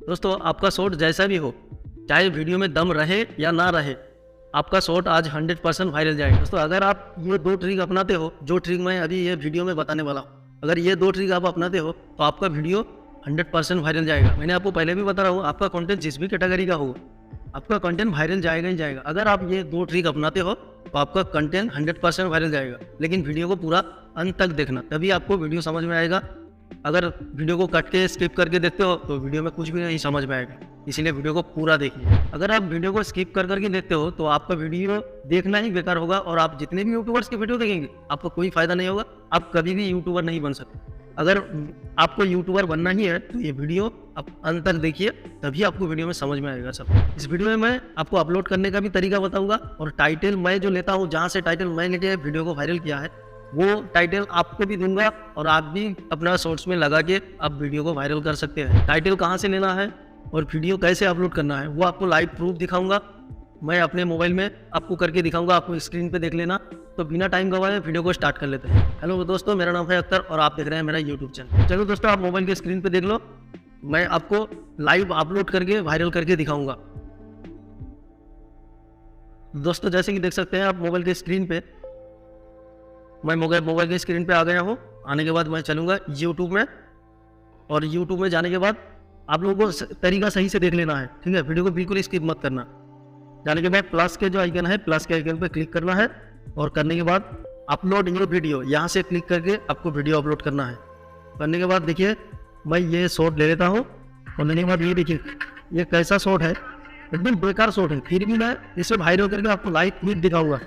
दोस्तों आपका शॉट जैसा भी हो, चाहे वीडियो में दम रहे या ना रहे, आपका शॉट आज 100% वायरल जाएगा। दोस्तों अगर आप ये 2 ट्रिक अपनाते हो, जो ट्रिक मैं अभी ये वीडियो में बताने वाला हूँ, अगर ये 2 ट्रिक आप अपनाते हो तो आपका वीडियो 100% वायरल जाएगा। मैंने आपको पहले भी बता रहा हूँ, आपका कंटेंट जिस भी कैटेगरी का हो, आपका कंटेंट वायरल जाएगा ही जाएगा। अगर आप ये 2 ट्रिक अपनाते हो तो आपका कंटेंट 100% वायरल जाएगा। लेकिन वीडियो को पूरा अंत तक देखना, तभी आपको वीडियो समझ में आएगा। अगर वीडियो को कट के स्किप करके देखते हो तो वीडियो में कुछ भी नहीं समझ में आएगा। इसीलिए वीडियो को पूरा देखिए। अगर आप वीडियो को स्किप कर करके देखते हो तो आपका वीडियो देखना ही बेकार होगा और आप जितने भी यूट्यूबर्स की वीडियो देखेंगे आपको कोई फायदा नहीं होगा। आप कभी भी यूट्यूबर नहीं बन सकते। अगर आपको यूट्यूबर बनना ही है तो ये वीडियो आप अंत तक देखिए, तभी आपको वीडियो में समझ में आएगा सब। इस वीडियो में मैं आपको अपलोड करने का भी तरीका बताऊंगा और टाइटल मैं जो लेता हूँ, जहाँ से टाइटल मैं लेके वीडियो को वायरल किया है, वो टाइटल आपको भी दूंगा और आप भी अपना शॉर्ट्स में लगा के आप वीडियो को वायरल कर सकते हैं। टाइटल कहाँ से लेना है और वीडियो कैसे अपलोड करना है वो आपको लाइव प्रूफ दिखाऊंगा। मैं अपने मोबाइल में आपको करके दिखाऊंगा, आपको स्क्रीन पे देख लेना। तो बिना टाइम गवाए वीडियो को स्टार्ट कर लेते हैं। हेलो दोस्तों, मेरा नाम है अख्तर और आप देख रहे हैं मेरा यूट्यूब चैनल। चलो दोस्तों, आप मोबाइल के स्क्रीन पे देख लो, मैं आपको लाइव अपलोड करके वायरल करके दिखाऊंगा। दोस्तों जैसे कि देख सकते हैं आप मोबाइल के स्क्रीन पे, मैं मोबाइल के स्क्रीन पे आ गया हूँ। आने के बाद मैं चलूँगा यूट्यूब में और यूट्यूब में जाने के बाद आप लोगों को तरीका सही से देख लेना है, ठीक है। वीडियो को बिल्कुल स्किप मत करना। जाने के बाद प्लस के जो आइकन है, प्लस के आइकन पे क्लिक करना है और करने के बाद अपलोड योर वीडियो, यहाँ से क्लिक करके आपको वीडियो अपलोड करना है। करने के बाद देखिए मैं ये शॉट ले लेता हूँ और लेने के बाद ये देखिए ये कैसा शॉट है, एकदम बेकार शॉट है, फिर भी मैं इसे वायरल करके आपको लाइव क्लिप दिखाऊंगा।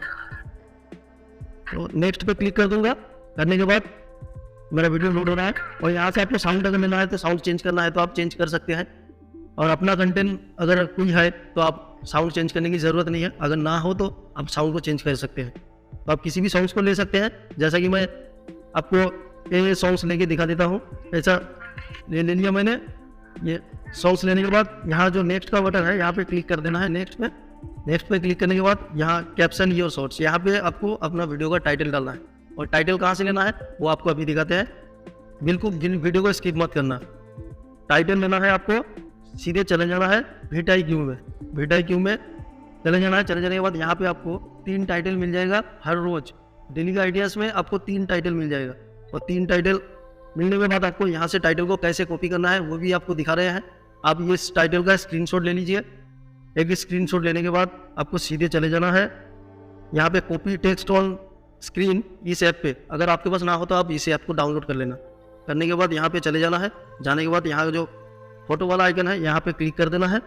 तो नेक्स्ट पे क्लिक कर दूंगा। करने के बाद मेरा वीडियो लोड हो रहा है और यहाँ से आपको साउंड अगर लेना है तो साउंड चेंज करना है तो आप चेंज कर सकते हैं। और अपना कंटेंट अगर कोई है तो आप साउंड चेंज करने की ज़रूरत नहीं है, अगर ना हो तो आप साउंड को चेंज कर सकते हैं। तो आप किसी भी सॉन्ग्स को ले सकते हैं, जैसा कि मैं आपको ये सॉन्ग्स लेके दिखा देता हूँ। ऐसा ले लिया मैंने। ये सॉन्ग्स लेने के बाद यहाँ जो नेक्स्ट का बटन है यहाँ पे क्लिक कर देना है। नेक्स्ट पे क्लिक करने के बाद यहाँ कैप्शन योर शॉर्ट्स, यहाँ पे आपको अपना वीडियो का टाइटल डालना है। और टाइटल कहाँ से लेना है वो आपको अभी दिखाते हैं। बिल्कुल वीडियो को स्किप मत करना। टाइटल लेना है आपको, सीधे चले जाना है VidIQ में। VidIQ में चले जाना है। चले जाने के बाद यहाँ पे आपको 3 टाइटल मिल जाएगा हर रोज। डेली का आइडियाज़ में आपको 3 टाइटल मिल जाएगा और 3 टाइटल मिलने के बाद आपको यहाँ से टाइटल को कैसे कॉपी करना है वो भी आपको दिखा रहे हैं। आप ये इस टाइटल का स्क्रीनशॉट ले लीजिए। एक स्क्रीनशॉट लेने के बाद आपको सीधे चले जाना है यहाँ पे कॉपी टेक्स्ट ऑन स्क्रीन, इस ऐप पे। अगर आपके पास ना हो तो आप इस ऐप को डाउनलोड कर लेना। करने के बाद यहाँ पे चले जाना है। जाने के बाद यहाँ जो फोटो वाला आइकन है यहाँ पे क्लिक कर देना है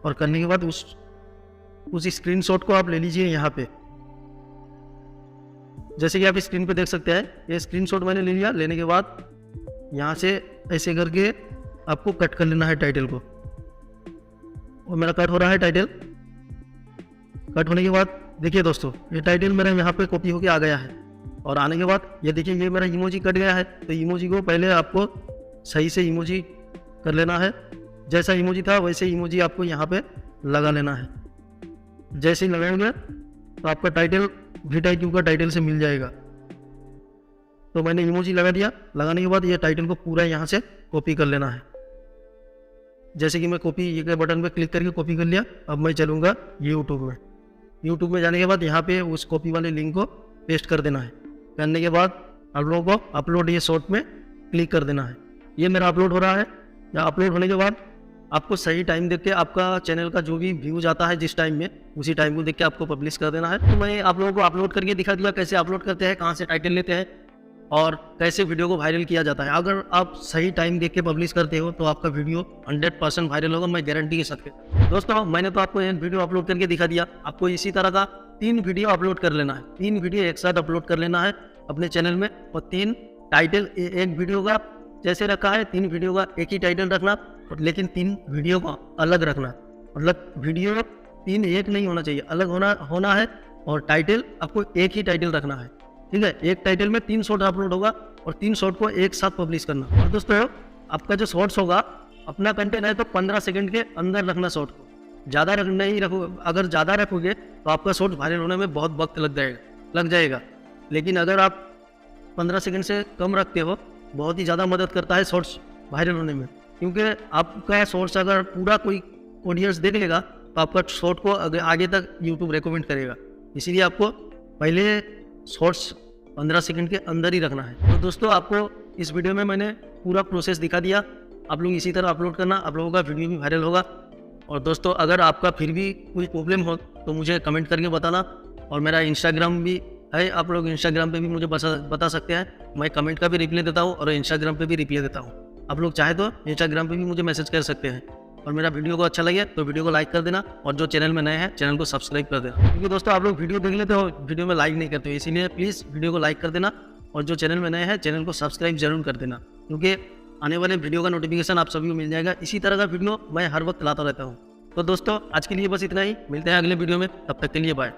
और करने के बाद उस स्क्रीनशॉट को आप ले लीजिए यहाँ पे। जैसे कि आप स्क्रीन पे देख सकते हैं, ये स्क्रीनशॉट मैंने ले लिया। लेने के बाद यहाँ से ऐसे करके आपको कट कर लेना है टाइटल को। और मेरा कट हो रहा है टाइटल। कट होने के बाद देखिए दोस्तों, ये टाइटल मेरा यहाँ पे कॉपी होके आ गया है। और आने के बाद ये देखिए ये मेरा इमोजी कट गया है। तो इमोजी को पहले आपको सही से इमोजी कर लेना है। जैसा इमोजी था वैसे इमोजी आपको यहाँ पे लगा लेना है। जैसे ही लगाएंगे तो आपका टाइटल VidIQ का टाइटल से मिल जाएगा। तो मैंने इमोजी लगा दिया। लगाने के बाद ये टाइटल को पूरा यहाँ से कॉपी कर लेना है। जैसे कि मैं कॉपी ये के बटन पे क्लिक करके कॉपी कर लिया। अब मैं चलूँगा यूट्यूब में। यूट्यूब में जाने के बाद यहाँ पे उस कॉपी वाले लिंक को पेस्ट कर देना है। करने के बाद आप लोगों को अपलोड ये शॉर्ट में क्लिक कर देना है। ये मेरा अपलोड हो रहा है। या अपलोड होने के बाद आपको सही टाइम देख के आपका चैनल का जो भी व्यूज आता है जिस टाइम में, उसी टाइम को देख के आपको पब्लिश कर देना है। तो मैं आप लोगों को अपलोड करके दिखा दिया कैसे अपलोड करते हैं, कहाँ से टाइटल लेते हैं और कैसे वीडियो को वायरल किया जाता है। अगर आप सही टाइम देख के पब्लिश करते हो तो आपका वीडियो 100% वायरल होगा, मैं गारंटी के साथ। दोस्तों मैंने तो आपको एक वीडियो अपलोड करके दिखा दिया। आपको इसी तरह का 3 वीडियो अपलोड कर लेना है। 3 वीडियो एक साथ अपलोड कर लेना है अपने चैनल में। और 3 टाइटल एक वीडियो का जैसे रखा है, 3 वीडियो का एक ही टाइटल रखना, लेकिन 3 वीडियो का अलग रखना। मतलब वीडियो 3 एक नहीं होना चाहिए, अलग होना है। और टाइटल आपको एक ही टाइटल रखना है, ठीक है। एक टाइटल में 3 शॉर्ट अपलोड होगा और 3 शॉर्ट को एक साथ पब्लिश करना। और दोस्तों आपका जो शॉर्ट्स होगा, अपना कंटेंट है तो 15 सेकंड के अंदर रखना शॉर्ट को। ज़्यादा नहीं रखो। अगर ज़्यादा रखोगे तो आपका शॉर्ट वायरल होने में बहुत वक्त लग जाएगा। लेकिन अगर आप 15 सेकंड से कम रखते हो, बहुत ही ज़्यादा मदद करता है शॉर्ट्स वायरल होने में। क्योंकि आपका शॉर्ट्स अगर पूरा कोई ऑडियंस देख लेगा तो आपका शॉर्ट को आगे तक यूट्यूब रिकमेंड करेगा। इसीलिए आपको पहले शॉर्ट्स 15 सेकंड के अंदर ही रखना है। तो दोस्तों आपको इस वीडियो में मैंने पूरा प्रोसेस दिखा दिया। आप लोग इसी तरह अपलोड करना, आप लोगों का वीडियो भी वायरल होगा। और दोस्तों अगर आपका फिर भी कोई प्रॉब्लम हो तो मुझे कमेंट करके बताना। और मेरा इंस्टाग्राम भी है, आप लोग इंस्टाग्राम पे भी मुझे बता सकते हैं। मैं कमेंट का भी रिप्लाई देता हूँ और इंस्टाग्राम पे भी रिप्लाई देता हूँ। आप लोग चाहे तो इंस्टाग्राम पे भी मुझे मैसेज कर सकते हैं। और मेरा वीडियो को अच्छा लगे तो वीडियो को लाइक कर देना, और जो चैनल में नए हैं चैनल को सब्सक्राइब कर देना। क्योंकि दोस्तों आप लोग वीडियो देख लेते हो, वीडियो में लाइक नहीं करते हो, इसीलिए प्लीज़ वीडियो को लाइक कर देना, और जो चैनल में नए हैं चैनल को सब्सक्राइब जरूर कर देना, क्योंकि आने वाले वीडियो का नोटिफिकेशन आप सभी को मिल जाएगा। इसी तरह का वीडियो मैं हर वक्त लाता रहता हूँ। तो दोस्तों आज के लिए बस इतना ही, मिलते हैं अगले वीडियो में, तब तक के लिए बाय।